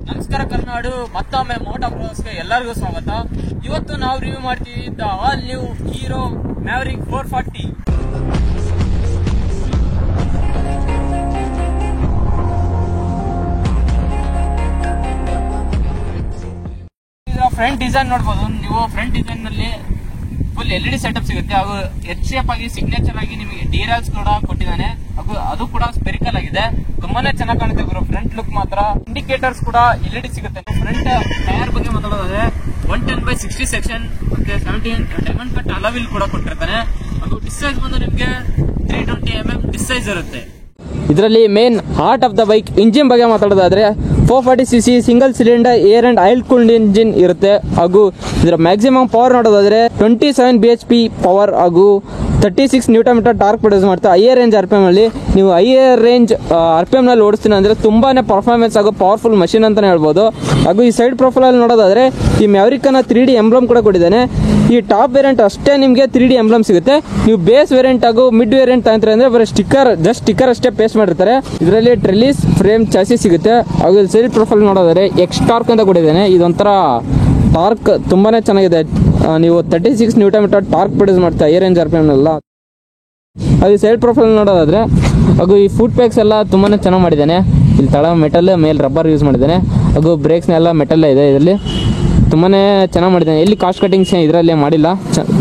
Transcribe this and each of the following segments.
ನಮಸ್ಕಾರ ಕರ್ನಾಡು, ಮತ್ತೊಮ್ಮೆ ಮೋಟೋ ಬ್ಲಾಗ್ಸ್ಗೆ ಎಲ್ಲರಿಗೂ ಸ್ವಾಗತ. ಇವತ್ತು ನಾವು ರಿವ್ಯೂ ಮಾಡ್ತೀವಿ ದ ಆಲ್ ನ್ಯೂ ಹೀರೋ ಮ್ಯಾವರಿಕ್ 440. ಇದರ ಫ್ರಂಟ್ ಡಿಸೈನ್ ನೋಡಬಹುದು ನೀವು. ಫ್ರಂಟ್ ಡಿಸೈನ್ ನಲ್ಲಿ ಫುಲ್ LED ಸೆಟಪ್ ಸಿಗುತ್ತೆ. ಹಾಗೂ ಎಚ್ ಶೇಪ್ ಆಗಿ ಸಿಗ್ನೇಚರ್ ಆಗಿ ನಿಮಗೆ ಡೀರಲ್ಸ್ ಕೂಡ ಕೊಟ್ಟಿದ್ದಾನೆ. ಅದು ಕೂಡ ಸ್ಪೆರಿಕಲ್ ಆಗಿದೆ. ತುಂಬಾನೇ ಚೆನ್ನಾಗಿ ಕಾಣುತ್ತೆ ಗುರು. ಫ್ರಂಟ್ ಲುಕ್ ಮಾತ್ರ. ಇಂಡಿಕೇಟರ್ಸ್ ಕೂಡ LED ಸಿಗುತ್ತೆ. ಫ್ರಂಟ್ ಟೈರ್ ಬಗ್ಗೆ ಮಾತಾಡೋದಾದ್ರೆ 110/60 ಸೆಕ್ಷನ್ ಮತ್ತೆ 17 ಡೈಮಂಡ್ ಕಟ್ ಅಲಾವಿಲ್ ಕೂಡ ಕೊಟ್ಟಿರ್ತಾನೆ. ಅದು ಡಿಸೈಸ್ ಬಂದು ನಿಮಗೆ 320 mm ಡಿಸೈಸ್ ಇರುತ್ತೆ. ಇದರಲ್ಲಿ main heart of the bike engine ಬಗ್ಗೆ ಮಾತಾಡೋದಾದ್ರೆ 440cc single cylinder air and oil cooled engine ಇರುತ್ತೆ. ಹಾಗೂ ಇದರ ಮ್ಯಾಕ್ಸಿಮಮ್ ಪವರ್ ನೋಡೋದಾದ್ರೆ 27 bhp ಪವರ್ ಹಾಗೂ 36 Nm ಟಾರ್ಕ್ ಪ್ರೊಡ್ಯೂಸ್ ಮಾಡ್ತಾರೆ. ಹೈಯರ್ ರೇಂಜ್ RPM ಅಲ್ಲಿ ನೀವು ಹೈಯರ್ ರೇಂಜ್ RPM ನಲ್ಲಿ ಓಡಿಸ್ತೀನಿ ಅಂದ್ರೆ ತುಂಬಾನೇ ಪರ್ಫಾರ್ಮೆನ್ಸ್ ಹಾಗೂ ಪವರ್ಫುಲ್ ಮಷಿನ್ ಅಂತಾನೆ ಹೇಳ್ಬೋದು. ಹಾಗೂ ಈ ಸೈಡ್ ಪ್ರೊಫೈಲ್ ಅಲ್ಲಿ ನೋಡೋದಾದ್ರೆ ಈ ಮ್ಯಾವರಿಕ್ ಅನ್ನ 3D ಎಂಬ್ಲಮ್ ಕೂಡ ಕೊಟ್ಟಿದ್ದಾನೆ. ಈ ಟಾಪ್ ವೇರಿಯಂಟ್ ಅಷ್ಟೇ ನಿಮಗೆ 3D ಎಂಬ್ಲಮ್ ಸಿಗುತ್ತೆ. ನೀವು ಬೇಸ್ ವೇರಿಯಂಟ್ ಹಾಗೂ ಮಿಡ್ ವೇರಿಯಂಟ್ ತಗೊಂಡ್ರೆ ಅಂದ್ರೆ ಬರೀ ಸ್ಟಿಕ್ಕರ್ ಅಷ್ಟೇ ಪೇಸ್ಟ್ ಮಾಡಿರ್ತಾರೆ. ಇದರಲ್ಲಿ ಟ್ರೆಲಿಸ್ ಫ್ರೇಮ್ ಚಾಸಿ ಸಿಗುತ್ತೆ. ಹಾಗೂ ಸೈಡ್ ಪ್ರೊಫೈಲ್ ನೋಡೋದಾದ್ರೆ ಎಕ್ಸ್ ಟಾರ್ಕ್ ಅಂತ ಕೊಟ್ಟಿದ್ದಾನೆ. ಇದೊಂಥರ ಟಾರ್ಕ್ ತುಂಬಾನೇ ಚೆನ್ನಾಗಿದೆ. ನೀವು 36 Nm ಟಾರ್ಕ್ ಪ್ರೊಡ್ಯೂಸ್ ಮಾಡ್ತಾ ಹೈ ರೇಂಜ್ RPM ಎಲ್ಲ. ಅದು ಸೈಡ್ ಪ್ರೊಫೈಲ್ ನೋಡೋದಾದ್ರೆ ಹಾಗೂ ಈ ಫುಟ್ ಪ್ಯಾಕ್ಸ್ ಎಲ್ಲ ತುಂಬಾನೇ ಚೆನ್ನಾಗಿ ಮಾಡಿದ್ದಾನೆ. ಇಲ್ಲಿ ತಳ ಮೆಟಲ್, ಮೇಲೆ ರಬ್ಬರ್ ಯೂಸ್ ಮಾಡಿದ್ದಾನೆ. ಹಾಗೂ ಬ್ರೇಕ್ಸ್ನೆಲ್ಲ ಮೆಟಲ್ ಇದೆ. ಇದರಲ್ಲಿ ತುಂಬಾನೇ ಚೆನ್ನಾಗಿ ಮಾಡಿದ್ದಾನೆ. ಎಲ್ಲಿ ಕಾಸ್ಟ್ ಕಟಿಂಗ್ಸ್ ಇದರಲ್ಲಿ ಮಾಡಿಲ್ಲ,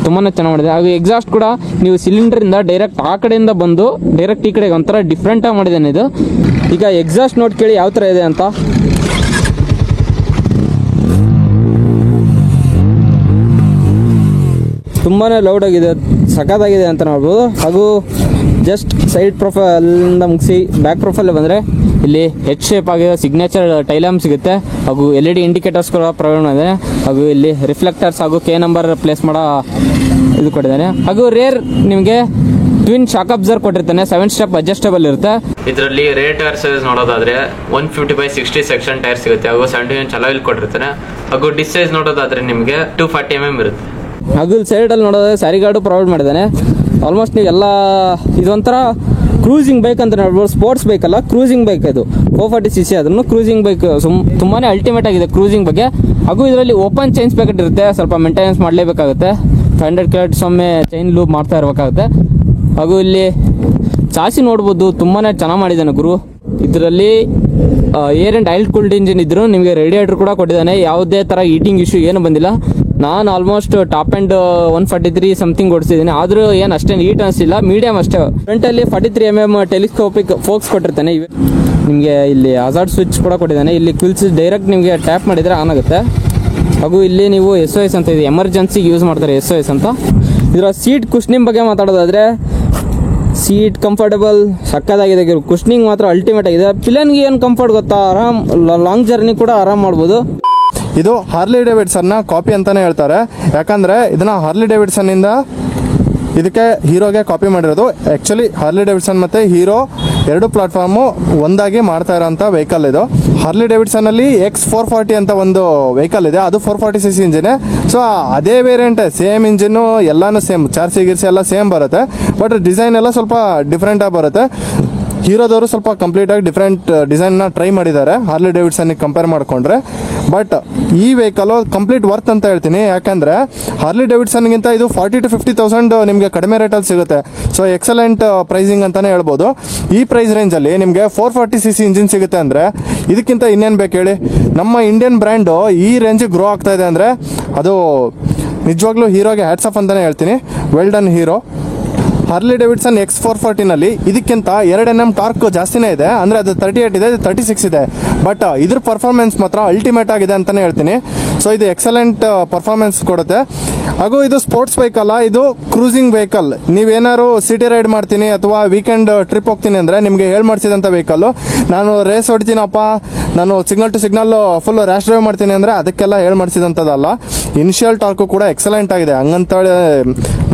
ತುಂಬಾನೇ ಚೆನ್ನಾಗಿ ಮಾಡಿದೆ. ಹಾಗೂ ಎಕ್ಸಾಸ್ಟ್ ಕೂಡ ನೀವು ಸಿಲಿಂಡರ್ ಇಂದ ಡೈರೆಕ್ಟ್ ಆ ಕಡೆಯಿಂದ ಬಂದು ಡೈರೆಕ್ಟ್ ಈ ಕಡೆಗೆ ಒಂಥರ ಡಿಫ್ರೆಂಟ್ ಆಗಿ ಮಾಡಿದ್ದಾನೆ ಇದು. ಈಗ ಎಕ್ಸಾಸ್ಟ್ ನೋಟ್ ಕೇಳಿ ಯಾವ ಥರ ಇದೆ ಅಂತ. ತುಂಬಾನೇ ಲೌಡ್ ಆಗಿದೆ, ಸಖತ್ತಾಗಿದೆ ಅಂತ ನೋಡ್ಬೋದು. ಹಾಗೂ ಜಸ್ಟ್ ಸೈಡ್ ಪ್ರೊಫೈಲಿಂದ ಮುಗಿಸಿ ಬ್ಯಾಕ್ ಪ್ರೊಫೈಲ್ ಬಂದರೆ ಇಲ್ಲಿ ಹೆಚ್ ಶೇಪ್ ಆಗಿದೆ, ಸಿಗ್ನೇಚರ್ ಟೈಲಾಮ್ ಸಿಗುತ್ತೆ. ಹಾಗೂ LED ಇಂಡಿಕೇಟರ್ಸ್ ಕೂಡ ಪ್ರೊವೈಡ್ ಮಾಡಿದೆ. ಹಾಗೂ ಇಲ್ಲಿ ರಿಫ್ಲೆಕ್ಟರ್ಸ್ ಹಾಗೂ K ನಂಬರ್ ಪ್ಲೇಸ್ ಮಾಡೋ ಇದು ಕೊಟ್ಟಿದ್ದಾನೆ. ಹಾಗೂ ರೇರ್ ನಿಮಗೆ ಟ್ವಿನ್ ಶಾಕ್ ಅಬ್ಸರ್ವ್ ಕೊಟ್ಟಿರ್ತಾನೆ. 7 ಸ್ಟೆಪ್ ಅಡ್ಜಸ್ಟಬಲ್ ಇರುತ್ತೆ. ಇದರಲ್ಲಿ ರೇರ್ ಟೈರ್ ಸೈಜ್ ನೋಡೋದಾದ್ರೆ 150/60 ಸೆಕ್ಷನ್ ಟೈರ್ ಸಿಗುತ್ತೆ. ಹಾಗೂ 17 ಇಂಚ್ ಅಲಾವಿಲ್ ಕೊಟ್ಟಿರ್ತಾನೆ. ಹಾಗೂ ಡಿಸ್ ಸೈಜ್ ನೋಡೋದಾದ್ರೆ ನಿಮಗೆ 240 mm ಇರುತ್ತೆ. ಹಾಗೂ ಸೈಡ್ ಅಲ್ಲಿ ನೋಡೋದಾದ್ರೆ ಸ್ಯಾರಿ ಗಾರ್ಡು ಪ್ರೊವೈಡ್ ಮಾಡಿದ್ದಾನೆ. ಆಲ್ಮೋಸ್ಟ್ ನೀವೆಲ್ಲ ಇದೊಂಥರ ಕ್ರೂಸಿಂಗ್ ಬೈಕ್ ಅಂತ ಹೇಳ್ಬೋದು. ಸ್ಪೋರ್ಟ್ಸ್ ಬೈಕ್ ಅಲ್ಲ, ಕ್ರೂಸಿಂಗ್ ಬೈಕ್. ಇದು 440cc ಅದನ್ನು ಕ್ರೂಸಿಂಗ್ ಬೈಕ್ ತುಂಬಾನೇ ಅಲ್ಟಿಮೇಟ್ ಆಗಿದೆ ಕ್ರೂಸಿಂಗ್ ಬಗ್ಗೆ. ಹಾಗೂ ಇದರಲ್ಲಿ ಓಪನ್ ಚೈನ್ ಪ್ಯಾಕೆಟ್ ಇರುತ್ತೆ. ಸ್ವಲ್ಪ ಮೇಂಟೆನೆನ್ಸ್ ಮಾಡಲೇಬೇಕಾಗುತ್ತೆ. 500 km ಒಮ್ಮೆ ಚೈನ್ ಲೂಪ್ ಮಾಡ್ತಾ ಇರಬೇಕಾಗುತ್ತೆ. ಹಾಗೂ ಇಲ್ಲಿ ಚಾಸಿ ನೋಡ್ಬೋದು, ತುಂಬಾನೇ ಚೆನ್ನಾಗಿ ಮಾಡಿದ್ದಾನೆ ಗುರು. ಇದರಲ್ಲಿ air and oil cooled engine ಇದ್ರು ನಿಮಗೆ ರೇಡಿಯೇಟರ್ ಕೂಡ ಕೊಟ್ಟಿದ್ದಾನೆ. ಯಾವುದೇ ತರ ಹೀಟಿಂಗ್ ಇಶ್ಯೂ ಏನು ಬಂದಿಲ್ಲ. ನಾನು ಆಲ್ಮೋಸ್ಟ್ ಟಾಪ್ ಅಂಡ್ 143 ಸಮಥಿಂಗ್ ಓಡಿಸಿದ್ದೀನಿ. ಆದ್ರೂ ಏನು ಅಷ್ಟೇನು ಹೀಟ್ ಅನಿಸಿಲ್ಲ, ಮೀಡಿಯಂ ಅಷ್ಟೇ. ಫ್ರಂಟ್ ಅಲ್ಲಿ 43 mm ಟೆಲಿಸ್ಕೋಪಿಕ್ ಫೋಕ್ಸ್ ಕೊಟ್ಟಿರ್ತಾನೆ. ನಿಮಗೆ ಇಲ್ಲಿ ಹಜಾರ್ಡ್ ಸ್ವಿಚ್ ಕೂಡ ಕೊಟ್ಟಿದ್ದಾನೆ. ಇಲ್ಲಿ ಕ್ವಿಲ್ಸ್ ಡೈರೆಕ್ಟ್ ನಿಮಗೆ ಟ್ಯಾಪ್ ಮಾಡಿದ್ರೆ ಆನ್ ಆಗುತ್ತೆ. ಹಾಗೂ ಇಲ್ಲಿ ನೀವು SOS ಅಂತ ಇದೆ, ಎಮರ್ಜೆನ್ಸಿಗೆ ಯೂಸ್ ಮಾಡ್ತಾರೆ SOS ಅಂತ. ಇದರ ಸೀಟ್ ಕುಶ್ನಿಂಗ್ ಬಗ್ಗೆ ಮಾತಾಡೋದಾದ್ರೆ ಸೀಟ್ ಕಂಫರ್ಟಬಲ್ ಸಕ್ಕದಾಗಿದೆ. ಕುಶ್ನಿಂಗ್ ಮಾತ್ರ ಅಲ್ಟಿಮೇಟ್ ಆಗಿದೆ. ಪಿಲನ್ಗೆ ಏನು ಕಂಫರ್ಟ್ ಗೊತ್ತಾ, ಆರಾಮ್ ಲಾಂಗ್ ಜರ್ನಿ ಕೂಡ ಆರಾಮ್ ಮಾಡ್ಬೋದು. ಇದು ಹಾರ್ಲಿ ಡೇವಿಡ್ಸನ್ ಕಾಪಿ ಅಂತಾನೆ ಹೇಳ್ತಾರೆ. ಯಾಕಂದ್ರೆ ಇದನ್ನ ಹಾರ್ಲಿ ಡೇವಿಡ್ಸನ್ ಇಂದ ಇದಕ್ಕೆ ಹೀರೋಗೆ ಕಾಪಿ ಮಾಡಿರೋದು. ಆಕ್ಚುಲಿ ಹಾರ್ಲಿ ಡೇವಿಡ್ಸನ್ ಮತ್ತೆ ಹೀರೋ ಎರಡು ಪ್ಲಾಟ್ಫಾರ್ಮು ಒಂದಾಗಿ ಮಾಡ್ತಾ ಇರೋಂಥ ವೆಹಿಕಲ್ ಇದು. ಹಾರ್ಲಿ ಡೇವಿಡ್ಸನ್ ಅಲ್ಲಿ X440 ಅಂತ ಒಂದು ವೆಹಿಕಲ್ ಇದೆ. ಅದು 440cc ಇಂಜಿನ್. ಸೊ ಅದೇ ವೇರಿಯಂಟ್, ಸೇಮ್ ಇಂಜಿನ್, ಎಲ್ಲಾನು ಸೇಮ್, ಚಾರ್ಸಿ ಗಿರ್ಸಿ ಎಲ್ಲ ಸೇಮ್ ಬರುತ್ತೆ. ಬಟ್ ಡಿಸೈನ್ ಎಲ್ಲ ಸ್ವಲ್ಪ ಡಿಫ್ರೆಂಟ್ ಆಗಿ ಬರುತ್ತೆ. ಹೀರೋದವರು ಸ್ವಲ್ಪ ಕಂಪ್ಲೀಟ್ ಆಗಿ ಡಿಫ್ರೆಂಟ್ ಡಿಸೈನ್ ನ ಟ್ರೈ ಮಾಡಿದ್ದಾರೆ ಹಾರ್ಲಿ ಡೇವಿಡ್ಸನ್ ಕಂಪೇರ್ ಮಾಡ್ಕೊಂಡ್ರೆ. ಬಟ್ ಈ ವೆಹಿಕಲ್ ಕಂಪ್ಲೀಟ್ ವರ್ತ್ ಅಂತ ಹೇಳ್ತೀನಿ. ಯಾಕಂದ್ರೆ ಹಾರ್ಲಿ ಡೇವಿಡ್ಸನ್ ಗಿಂತ ಇದು 40,000 to 50,000 ನಿಮಗೆ ಕಡಿಮೆ ರೇಟಲ್ಲಿ ಸಿಗುತ್ತೆ. ಸೊ ಎಕ್ಸಲೆಂಟ್ ಪ್ರೈಸಿಂಗ್ ಅಂತಾನೆ ಹೇಳ್ಬೋದು. ಈ ಪ್ರೈಸ್ ರೇಂಜ್ ಅಲ್ಲಿ ನಿಮಗೆ 440cc ಇಂಜಿನ್ ಸಿಗುತ್ತೆ ಅಂದ್ರೆ ಇದಕ್ಕಿಂತ ಇನ್ನೇನ್ ಬೇಕು ಹೇಳಿ. ನಮ್ಮ ಇಂಡಿಯನ್ ಬ್ರ್ಯಾಂಡ್ ಈ ರೇಂಜ್ ಗ್ರೋ ಆಗ್ತಾ ಇದೆ ಅಂದ್ರೆ ಅದು ನಿಜವಾಗ್ಲೂ ಹೀರೋಗೆ ಹ್ಯಾಟ್ಸ್ ಆಫ್ ಅಂತಾನೆ ಹೇಳ್ತೀನಿ. Well done hero. Harley Davidson X440 ನಲ್ಲಿ ಇದಕ್ಕಿಂತ 2 mm ಟಾರ್ಕ್ ಜಾಸ್ತಿನೇ ಇದೆ. ಅಂದ್ರೆ ಅದು 38 ಇದೆ, 36 ಇದೆ. ಬಟ್ ಇದ್ರ ಪರ್ಫಾರ್ಮೆನ್ಸ್ ಮಾತ್ರ ಅಲ್ಟಿಮೇಟ್ ಆಗಿದೆ ಅಂತಾನೆ ಹೇಳ್ತೀನಿ. ಸೊ ಇದು ಎಕ್ಸಲೆಂಟ್ ಪರ್ಫಾರ್ಮೆನ್ಸ್ ಕೊಡುತ್ತೆ. ಹಾಗೂ ಇದು ಸ್ಪೋರ್ಟ್ಸ್ ಬೈಕ್ ಅಲ್ಲ, ಇದು ಕ್ರೂಸಿಂಗ್ ವೆಹಿಕಲ್. ನೀವೇನಾದ್ರು ಸಿಟಿ ರೈಡ್ ಮಾಡ್ತೀನಿ ಅಥವಾ ವೀಕೆಂಡ್ ಟ್ರಿಪ್ ಹೋಗ್ತೀನಿ ಅಂದ್ರೆ ನಿಮ್ಗೆ ಮಾಡಿಸಿದಂತ ವೆಹಿಕಲ್. ನಾನು ರೇಸ್ ಹೊಡಿತೀನಪ್ಪ, ನಾನು signal to signal full rash drive ಮಾಡ್ತೀನಿ ಅಂದ್ರೆ ಅದಕ್ಕೆಲ್ಲ ಮಾಡಿಸಿದಂಥದ್ದಲ್ಲ. ಇನಿಷಿಯಲ್ ಟಾರ್ಕ್ ಕೂಡ ಎಕ್ಸಲೆಂಟ್ ಆಗಿದೆ. ಹಂಗಂತೇಳಿ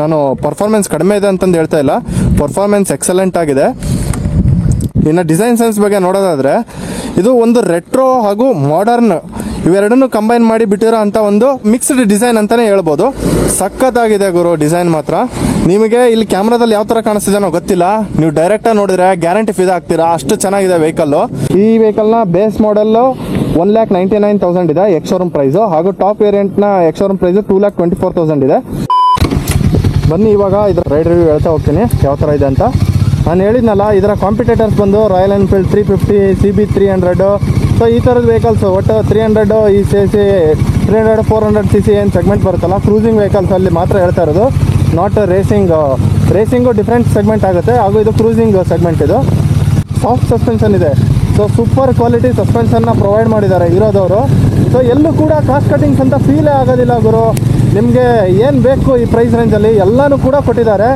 ನಾನು ಪರ್ಫಾರ್ಮೆನ್ಸ್ ಕಡಿಮೆ ಇದೆ ಅಂತಂದು ಹೇಳ್ತಾ ಇಲ್ಲ, ಪರ್ಫಾರ್ಮೆನ್ಸ್ ಎಕ್ಸಲೆಂಟ್ ಆಗಿದೆ. ಇನ್ನು ಡಿಸೈನ್ ಸೆನ್ಸ್ ಬಗ್ಗೆ ನೋಡೋದಾದ್ರೆ ಇದು ಒಂದು ರೆಟ್ರೋ ಹಾಗೂ ಮಾಡರ್ನ್ ಇವೆರಡನ್ನು ಕಂಬೈನ್ ಮಾಡಿ ಬಿಟ್ಟಿರೋ ಅಂತ ಒಂದು ಮಿಕ್ಸ್ಡ್ ಡಿಸೈನ್ ಅಂತಾನೆ ಹೇಳ್ಬೋದು. ಸಖತ್ತಾಗಿದೆ ಗುರು ಡಿಸೈನ್ ಮಾತ್ರ. ನಿಮಗೆ ಇಲ್ಲಿ ಕ್ಯಾಮ್ರಾದಲ್ಲಿ ಯಾವ ತರ ಕಾಣಿಸ್ತಿದೆ ಗೊತ್ತಿಲ್ಲ, ನೀವು ಡೈರೆಕ್ಟ್ ಆಗಿ ನೋಡಿದ್ರೆ ಗ್ಯಾರಂಟಿ ಫಿದಾ ಆಗ್ತೀರಾ, ಅಷ್ಟು ಚೆನ್ನಾಗಿದೆ ವೆಹಿಕಲ್. ಈ ವೆಹಿಕಲ್ ನ ಬೇಸ್ ಮಾಡೆಲ್ 1,99,000 ಇದೆ ಎಕ್ಸ್ ಶೋರೂಮ್ ಪ್ರೈಸ್, ಹಾಗೂ ಟಾಪ್ ವೇರಿಯಂಟ್ ನ ಎಕ್ಸ್ ಶೋರೂಮ್ ಪ್ರೈಸ್ 2,24,000 ಇದೆ. ಬನ್ನಿ ಇವಾಗ ಇದ್ರ ರೈಡ್ ರಿವ್ಯೂ ಹೇಳ್ತಾ ಹೋಗ್ತೀನಿ ಯಾವ ತರ ಇದೆ ಅಂತ. ನಾನು ಹೇಳಿದ್ನಲ್ಲ, ಇದರ ಕಾಂಪಿಟೇಟರ್ಸ್ ಬಂದು ರಾಯಲ್ ಎನ್ಫೀಲ್ಡ್ 350, CB300. ಸೊ ಈ ಥರದ ವೆಹಿಕಲ್ಸ್ ಒಟ್ಟು 300 ಈ CC 300 400 CC ಏನು ಸೆಗ್ಮೆಂಟ್ ಬರುತ್ತಲ್ಲ, ಕ್ರೂಸಿಂಗ್ ವೆಹಿಕಲ್ಸ್ ಅಲ್ಲಿ ಮಾತ್ರ ಹೇಳ್ತಾ ಇರೋದು, ನಾಟ್ ರೇಸಿಂಗು ಡಿಫ್ರೆಂಟ್ ಸೆಗ್ಮೆಂಟ್ ಆಗುತ್ತೆ, ಹಾಗೂ ಇದು ಕ್ರೂಸಿಂಗ್ ಸೆಗ್ಮೆಂಟ್. ಇದು ಸಾಫ್ಟ್ ಸಸ್ಪೆನ್ಷನ್ ಇದೆ, ಸೊ ಸೂಪರ್ ಕ್ವಾಲಿಟಿ ಸಸ್ಪೆನ್ಷನ್ನ ಪ್ರೊವೈಡ್ ಮಾಡಿದ್ದಾರೆ ಇರೋದವರು. ಸೊ ಎಲ್ಲೂ ಕೂಡ ಕಾಸ್ಟ್ ಕಟಿಂಗ್ಸ್ ಅಂತ ಫೀಲೇ ಆಗೋದಿಲ್ಲ ಗುರು. ನಿಮಗೆ ಏನು ಬೇಕು ಈ ಪ್ರೈಸ್ ರೇಂಜಲ್ಲಿ ಎಲ್ಲನೂ ಕೂಡ ಕೊಟ್ಟಿದ್ದಾರೆ.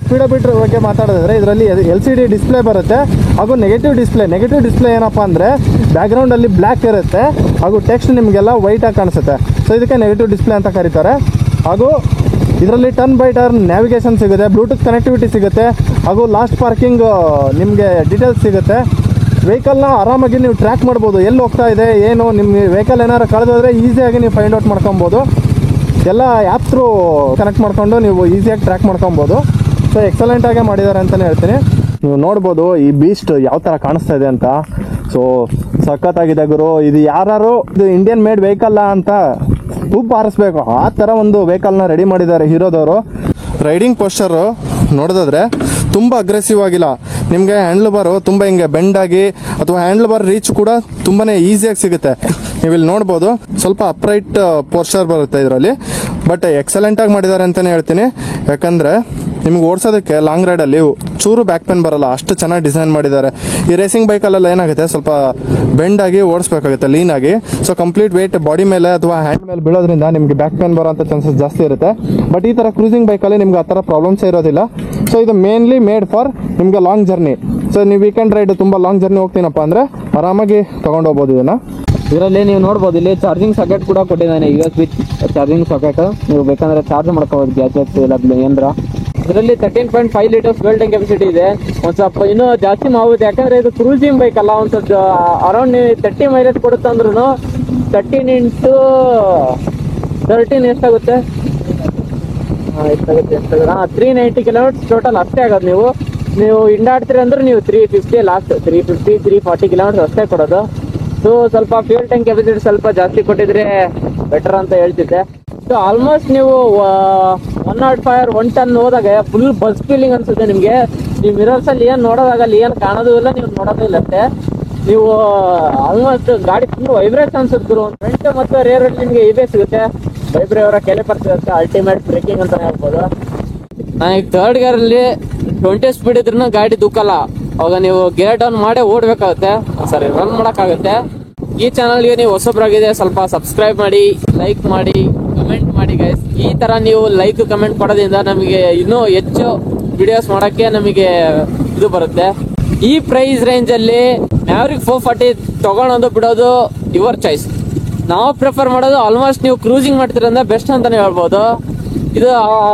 ಸ್ಪೀಡೋಮೀಟರ್ ಬಗ್ಗೆ ಮಾತಾಡೋದಾದ್ರೆ ಇದರಲ್ಲಿ LCD ಡಿಸ್ಪ್ಲೇ ಬರುತ್ತೆ, ಹಾಗೂ ನೆಗೆಟಿವ್ ಡಿಸ್ಪ್ಲೇ ಏನಪ್ಪ ಅಂದರೆ ಬ್ಯಾಕ್ಗ್ರೌಂಡಲ್ಲಿ ಬ್ಲ್ಯಾಕ್ ಇರುತ್ತೆ, ಹಾಗೂ ಟೆಕ್ಸ್ಟ್ ನಿಮಗೆಲ್ಲ ವೈಟಾಗಿ ಕಾಣಿಸುತ್ತೆ. ಸೊ ಇದಕ್ಕೆ ನೆಗೆಟಿವ್ ಡಿಸ್ಪ್ಲೇ ಅಂತ ಕರೀತಾರೆ. ಹಾಗೂ ಇದರಲ್ಲಿ ಟರ್ನ್ ಬೈ ಟರ್ನ್ ನ್ಯಾವಿಗೇಷನ್ ಸಿಗುತ್ತೆ, ಬ್ಲೂಟೂತ್ ಕನೆಕ್ಟಿವಿಟಿ ಸಿಗುತ್ತೆ, ಹಾಗೂ ಲಾಸ್ಟ್ ಪಾರ್ಕಿಂಗ್ ನಿಮಗೆ ಡೀಟೇಲ್ಸ್ ಸಿಗುತ್ತೆ. ವೆಹಿಕಲ್ನ ಆರಾಮಾಗಿ ನೀವು ಟ್ರ್ಯಾಕ್ ಮಾಡ್ಬೋದು, ಎಲ್ಲಿ ಹೋಗ್ತಾ ಇದೆ ಏನು, ನಿಮ್ಮ ವೆಹಿಕಲ್ ಏನಾರು ಕಳೆದೋದ್ರೆ ಈಸಿಯಾಗಿ ನೀವು ಫೈಂಡ್ ಔಟ್ ಮಾಡ್ಕೊಬೋದು. ಎಲ್ಲ ಆ್ಯಪ್ ಥ್ರೂ ಕನೆಕ್ಟ್ ಮಾಡ್ಕೊಂಡು ನೀವು ಈಸಿಯಾಗಿ ಟ್ರ್ಯಾಕ್ ಮಾಡ್ಕೊಬೋದು. ಸೊ ಎಕ್ಸಲೆಂಟಾಗೆ ಮಾಡಿದ್ದಾರೆ ಅಂತಲೇ ಹೇಳ್ತೀನಿ. ನೀವು ನೋಡ್ಬೋದು ಈ ಬೀಸ್ಟ್ ಯಾವ ಥರ ಕಾಣಿಸ್ತಾ ಇದೆ ಅಂತ. ಸೊ ಸಖತ್ತಾಗಿದೆ ಗುರು. ಇದು ಯಾರು ಇದು ಇಂಡಿಯನ್ ಮೇಡ್ ವೆಹಿಕಲ್ಲ ಅಂತ ಉಪ್ಪು ಹಾರಿಸ್ಬೇಕು, ಆ ಥರ ಒಂದು ವೆಹಿಕಲ್ನ ರೆಡಿ ಮಾಡಿದ್ದಾರೆ ಹೀರೋದವರು. ರೈಡಿಂಗ್ ಪೋಸ್ಚರು ನೋಡೋದಾದ್ರೆ ತುಂಬ ಅಗ್ರೆಸಿವ್ ಆಗಿಲ್ಲ, ನಿಮಗೆ ಹ್ಯಾಂಡ್ಲ್ ಬಾರು ತುಂಬ ಹಿಂಗೆ ಬೆಂಡ್ ಆಗಿ ಅಥವಾ ಹ್ಯಾಂಡ್ಲ್ ಬಾರ್ ರೀಚ್ ಕೂಡ ತುಂಬಾನೇ ಈಸಿಯಾಗಿ ಸಿಗುತ್ತೆ. ನೀವು ಇಲ್ಲಿ ನೋಡ್ಬೋದು ಸ್ವಲ್ಪ ಅಪ್ರೈಟ್ ಪೋಸ್ಚರ್ ಬರುತ್ತೆ ಇದರಲ್ಲಿ, ಬಟ್ ಎಕ್ಸಲೆಂಟ್ ಆಗಿ ಮಾಡಿದ್ದಾರೆ ಅಂತಾನೆ ಹೇಳ್ತೀನಿ. ಯಾಕಂದ್ರೆ ನಿಮ್ಗೆ ಓಡಿಸೋದಕ್ಕೆ ಲಾಂಗ್ ರೈಡಲ್ಲಿ ಚೂರು ಬ್ಯಾಕ್ ಪೇನ್ ಬರಲ್ಲ, ಅಷ್ಟು ಚೆನ್ನಾಗಿ ಡಿಸೈನ್ ಮಾಡಿದ್ದಾರೆ. ಈ ರೇಸಿಂಗ್ ಬೈಕಲ್ಲೆಲ್ಲ ಏನಾಗುತ್ತೆ, ಸ್ವಲ್ಪ ಬೆಂಡ್ ಆಗಿ ಓಡಿಸ್ಬೇಕಾಗುತ್ತೆ ಲೀನ್ ಆಗಿ. ಸೊ ಕಂಪ್ಲೀಟ್ ವೇಟ್ ಬಾಡಿ ಮೇಲೆ ಅಥವಾ ಹ್ಯಾಂಡ್ ಮೇಲೆ ಬೀಳೋದ್ರಿಂದ ನಿಮಗೆ ಬ್ಯಾಕ್ ಪೇನ್ ಬರೋಂಥ ಚಾನ್ಸಸ್ ಜಾಸ್ತಿ ಇರುತ್ತೆ. ಬಟ್ ಈ ಥರ ಕ್ರೂಸಿಂಗ್ ಬೈಕಲ್ಲಿ ನಿಮ್ಗೆ ಆ ಥರ ಪ್ರಾಬ್ಲಮ್ಸ್ ಇರೋದಿಲ್ಲ. ಸೊ ಇದು ಮೇನ್ಲಿ ಮೇಡ್ ಫಾರ್ ನಿಮಗೆ ಲಾಂಗ್ ಜರ್ನಿ. ಸೊ ನೀವು ವೀಕೆಂಡ್ ರೈಡ್ ತುಂಬ ಲಾಂಗ್ ಜರ್ನಿ ಹೋಗ್ತೀನಪ್ಪ ಅಂದರೆ ಆರಾಮಾಗಿ ತಗೊಂಡು ಹೋಗ್ಬೋದು ಇದನ್ನ. ಇದರಲ್ಲಿ ನೀವು ನೋಡ್ಬೋದು, ಇಲ್ಲಿ ಚಾರ್ಜಿಂಗ್ ಸಾಕೆಟ್ ಕೂಡ ಕೊಟ್ಟಿದ್ದಾನೆ, USB ಚಾರ್ಜಿಂಗ್ ಸಾಕೆಟ್. ನೀವು ಬೇಕಂದ್ರೆ ಚಾರ್ಜ್ ಮಾಡ್ಕೋಬೋದು ಗ್ಯಾಜೆಟ್ಸ್ ಇಲ್ಲ ಏನಾರ. ಇದರಲ್ಲಿ 13.5 ಲೀಟರ್ಸ್ ಫ್ಯೂಯಲ್ ಟ್ಯಾಂಕ್ ಕೆಪಾಸಿಟಿ ಇದೆ. ಒಂದು ಸ್ವಲ್ಪ ಇನ್ನೂ ಜಾಸ್ತಿ ಮಾಡ್ಬೋದು, ಯಾಕಂದ್ರೆ ಇದು ಕ್ರೂಸಿಂಗ್ ಬೈಕ್ ಅಲ್ಲ. ಒಂದು ಸ್ವಲ್ಪ ಅರೌಂಡ್ 30 ಮೈಲೇಜ್ ಕೊಡುತ್ತೆ ಅಂದ್ರೂ 13 into 13 ಎಷ್ಟಾಗುತ್ತೆ? 390 ಕಿಲೋಮೀಟರ್ ಟೋಟಲ್ ಅಷ್ಟೇ ಆಗೋದು. ನೀವು ಹಿಂಡಾಡ್ತೀರಿ ಅಂದ್ರೆ ನೀವು 350 ಲಾಸ್ಟ್ 340 ಕಿಲೋಮೀಟರ್ ಅಷ್ಟೇ ಕೊಡೋದು. ಸೊ ಸ್ವಲ್ಪ ಫ್ಯೂಯಲ್ ಟ್ಯಾಂಕ್ ಕೆಪಾಸಿಟಿ ಸ್ವಲ್ಪ ಜಾಸ್ತಿ ಕೊಟ್ಟಿದ್ರೆ ಬೆಟರ್ ಅಂತ ಹೇಳ್ತಿದ್ದೆ. ಸೊ ಆಲ್ಮೋಸ್ಟ್ ನೀವು 105 110 ಹೋದಾಗ ಫುಲ್ ಬಸ್ ಫೀಲಿಂಗ್ ಅನ್ಸುತ್ತೆ ನಿಮಗೆ. ನೀವು ಮಿರರ್ಸ್ ಅಲ್ಲಿ ಏನು ನೋಡೋದಾಗಲ್ಲ, ಏನು ಕಾಣೋದು ಇಲ್ಲ, ನೀವು ನೋಡೋದು ಇಲ್ಲ ಅಷ್ಟೇ. ನೀವು ಆಲ್ಮೋಸ್ಟ್ ಗಾಡಿ ಫುಲ್ ವೈಬ್ರೇಷನ್ ಅನ್ಸುತ್ತೆ ಗುರು. ಫ್ರಂಟ್ ಮತ್ತು ರೇರ್ ಅಲ್ಲಿ ನಿಮಗೆ ಇದೇ ಸಿಗುತ್ತೆ, ವೈಬ್ರೇವರ ಕ್ಯಾಲಿಪರ್ ಸಿಗುತ್ತೆ, ಅಲ್ಟಿಮೇಟ್ ಬ್ರೇಕಿಂಗ್ ಅಂತ ಹೇಳ್ಬೋದು. ನನಗೆ ಥರ್ಡ್ ಗೇರ್ ಅಲ್ಲಿ 20 ಸ್ಪೀಡ್ ಇದ್ರೂ ಗಾಡಿ ದುಕ್ಕಲ್ಲ. ಅವಾಗ ನೀವು ಗೇರ್ ಡೌನ್ ಮಾಡೇ ಓಡಬೇಕಾಗುತ್ತೆ, ಸಾರಿ ರನ್ ಮಾಡೋಕ್ಕಾಗುತ್ತೆ. ಈ ಚಾನಲ್ಗೆ ನೀವು ಹೊಸಬ್ರಾಗಿದೆ ಸ್ವಲ್ಪ ಸಬ್ಸ್ಕ್ರೈಬ್ ಮಾಡಿ, ಲೈಕ್ ಮಾಡಿ, ಕಮೆಂಟ್ ಮಾಡಿ ಗೈಸ್. ಈ ತರ ನೀವು ಲೈಕ್ ಕಮೆಂಟ್ ಕೊಡೋದ್ರಿಂದ ನಮಗೆ ಇನ್ನೂ ಹೆಚ್ಚು ವಿಡಿಯೋಸ್ ಮಾಡೋಕ್ಕೆ ನಮಗೆ ಇದು ಬರುತ್ತೆ. ಈ ಪ್ರೈಸ್ ರೇಂಜ್ ಅಲ್ಲಿ ಮ್ಯಾವ್ರಿಕ್ 440 ತಗೊಳೋದು ಬಿಡೋದು ಯುವರ್ ಚಾಯ್ಸ್. ನಾವು ಪ್ರಿಫರ್ ಮಾಡೋದು ಆಲ್ಮೋಸ್ಟ್ ನೀವು ಕ್ರೂಸಿಂಗ್ ಮಾಡ್ತೀರಂದ್ರೆ ಬೆಸ್ಟ್ ಅಂತಾನೆ ಹೇಳ್ಬೋದು. ಇದು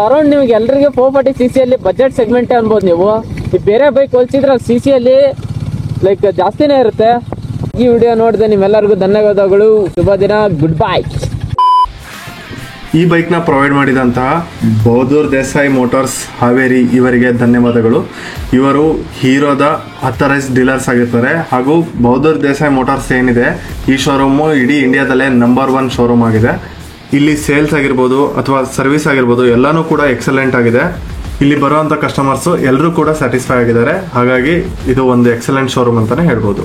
ಅರೌಂಡ್ ನಿಮಗೆ ಎಲ್ಲರಿಗೆ 440 cc ಅಲ್ಲಿ ಬಜೆಟ್ ಸೆಗ್ಮೆಂಟ್ ಅನ್ಬೋದು. ನೀವು ಬೇರೆ ಬೈಕ್ ಹೋಲಿಸಿದ್ರೆ CC ಅಲ್ಲಿ ಲೈಕ್ ಜಾಸ್ತಿನೇ ಇರುತ್ತೆ. ಈ ವಿಡಿಯೋ ನೋಡಿದೆ ನಿಮ್ಮೆಲ್ಲರಿಗೂ ಧನ್ಯವಾದಗಳು. ಶುಭ ದಿನ, ಗುಡ್ ಬೈ. ಈ ಬೈಕ್ನ ಪ್ರೊವೈಡ್ ಮಾಡಿದಂತಹ ಬಹದ್ದೂರ್ ದೇಸಾಯಿ ಮೋಟಾರ್ಸ್ ಹಾವೇರಿ ಇವರಿಗೆ ಧನ್ಯವಾದಗಳು. ಇವರು ಹೀರೋದ ಅಥರೈಸ್ಡ್ ಡೀಲರ್ಸ್ ಆಗಿರ್ತಾರೆ. ಹಾಗೂ ಬಹದ್ದೂರ್ ದೇಸಾಯಿ ಮೋಟಾರ್ಸ್ ಏನಿದೆ, ಈ ಶೋರೂಮು ಇಡೀ ಇಂಡಿಯಾದಲ್ಲೇ ನಂಬರ್ 1 ಶೋರೂಮ್ ಆಗಿದೆ. ಇಲ್ಲಿ ಸೇಲ್ಸ್ ಆಗಿರ್ಬೋದು ಅಥವಾ ಸರ್ವಿಸ್ ಆಗಿರ್ಬೋದು ಎಲ್ಲಾನು ಕೂಡ ಎಕ್ಸಲೆಂಟ್ ಆಗಿದೆ. ಇಲ್ಲಿ ಬರುವಂಥ ಕಸ್ಟಮರ್ಸು ಎಲ್ಲರೂ ಕೂಡ ಸ್ಯಾಟಿಸ್ಫೈ ಆಗಿದ್ದಾರೆ. ಹಾಗಾಗಿ ಇದು ಒಂದು ಎಕ್ಸಲೆಂಟ್ ಶೋರೂಮ್ ಅಂತಲೇ ಹೇಳ್ಬೋದು.